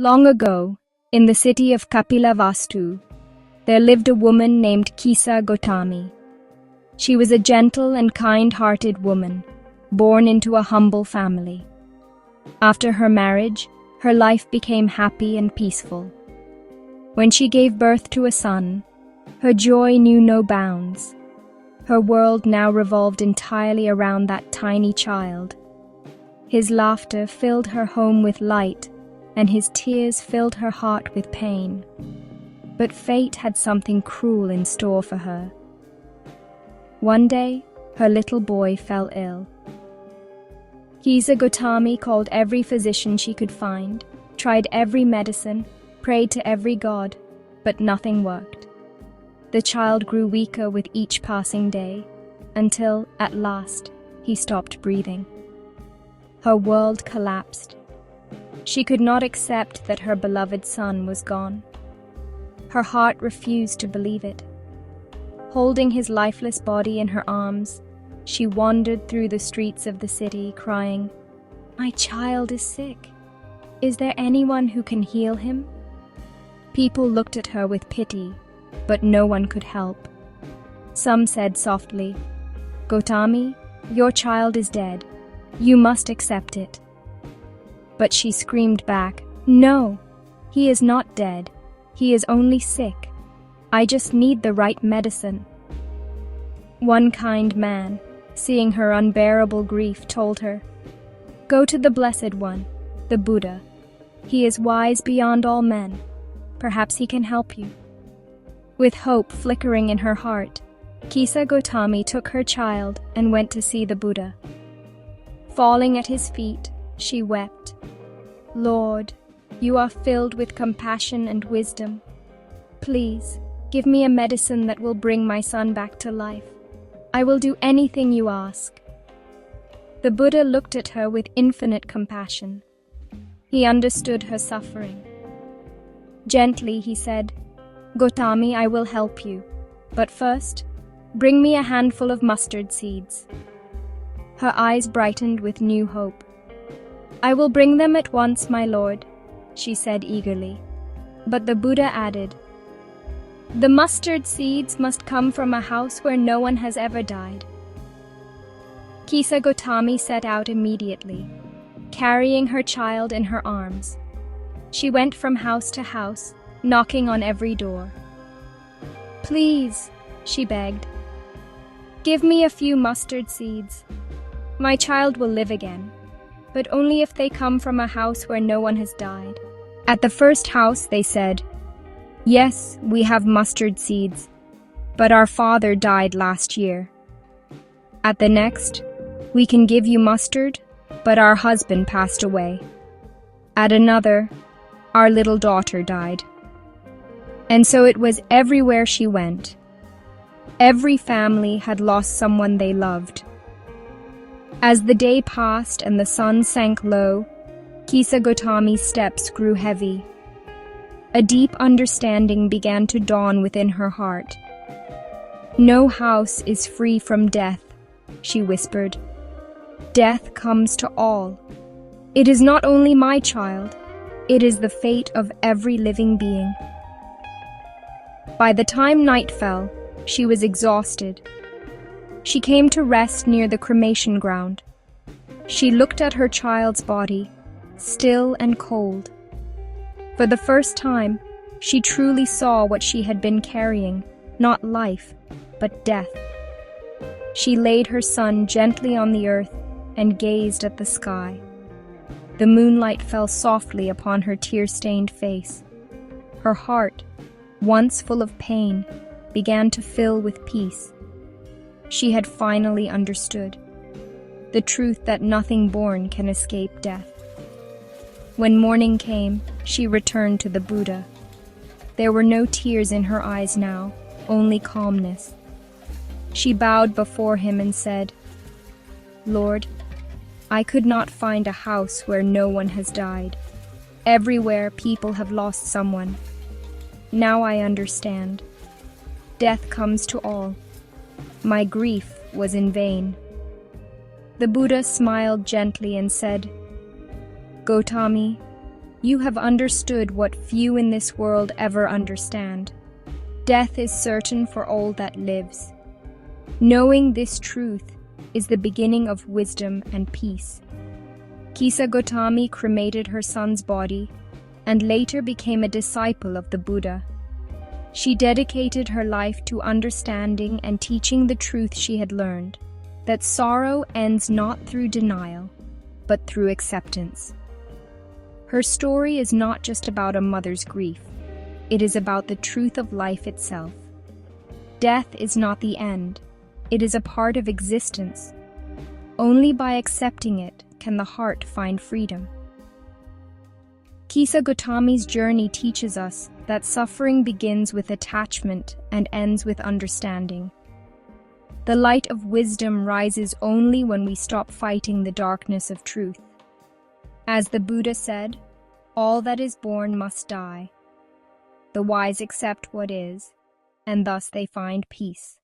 Long ago, in the city of Kapilavastu, there lived a woman named Kisa Gautami. She was a gentle and kind-hearted woman, born into a humble family. After her marriage, her life became happy and peaceful. When she gave birth to a son, her joy knew no bounds. Her world now revolved entirely around that tiny child. His laughter filled her home with light, and his tears filled her heart with pain. But fate had something cruel in store for her. One day, her little boy fell ill. Kisa Gotami called every physician she could find, tried every medicine, prayed to every god, but nothing worked. The child grew weaker with each passing day, until, at last, he stopped breathing. Her world collapsed. She could not accept that her beloved son was gone. Her heart refused to believe it. Holding his lifeless body in her arms, she wandered through the streets of the city, crying, "My child is sick. Is there anyone who can heal him?" People looked at her with pity, but no one could help. Some said softly, "Gotami, your child is dead. You must accept it." But she screamed back, "No, he is not dead. He is only sick. I just need the right medicine." One kind man, seeing her unbearable grief, told her, "Go to the Blessed One, the Buddha. He is wise beyond all men. Perhaps he can help you." With hope flickering in her heart, Kisa Gotami took her child and went to see the Buddha. Falling at his feet, she wept, "Lord, you are filled with compassion and wisdom. Please, give me a medicine that will bring my son back to life. I will do anything you ask." The Buddha looked at her with infinite compassion. He understood her suffering. Gently, he said, "Gotami, I will help you. But first, bring me a handful of mustard seeds." Her eyes brightened with new hope. "I will bring them at once, my lord," she said eagerly. But the Buddha added, "The mustard seeds must come from a house where no one has ever died." Kisa Gotami set out immediately, carrying her child in her arms. She went from house to house, knocking on every door. "Please," she begged, "give me a few mustard seeds. My child will live again, but only if they come from a house where no one has died." At the first house, they said, "Yes, we have mustard seeds, but our father died last year." At the next, "We can give you mustard, but our husband passed away." At another, "Our little daughter died." And so it was everywhere she went. Every family had lost someone they loved. As the day passed and the sun sank low, Kisa Gotami's steps grew heavy. A deep understanding began to dawn within her heart. "No house is free from death," she whispered. "Death comes to all. It is not only my child, it is the fate of every living being." By the time night fell, she was exhausted. She came to rest near the cremation ground. She looked at her child's body, still and cold. For the first time, she truly saw what she had been carrying, not life, but death. She laid her son gently on the earth and gazed at the sky. The moonlight fell softly upon her tear-stained face. Her heart, once full of pain, began to fill with peace. She had finally understood the truth that nothing born can escape death. When morning came, she returned to the Buddha. There were no tears in her eyes now, only calmness. She bowed before him and said, "Lord, I could not find a house where no one has died. Everywhere people have lost someone. Now I understand. Death comes to all. My grief was in vain." The Buddha smiled gently and said, "Gotami, You have understood what few in this world ever understand. Death is certain for all that lives. Knowing this truth is the beginning of wisdom and peace. Kisa Gotami cremated her son's body and later became a disciple of the Buddha. She dedicated her life to understanding and teaching the truth she had learned, that sorrow ends not through denial, but through acceptance. Her story is not just about a mother's grief. It is about the truth of life itself. Death is not the end. It is a part of existence. Only by accepting it can the heart find freedom. Kisa Gotami's journey teaches us that suffering begins with attachment and ends with understanding. The light of wisdom rises only when we stop fighting the darkness of truth. As the Buddha said, all that is born must die. The wise accept what is, and thus they find peace.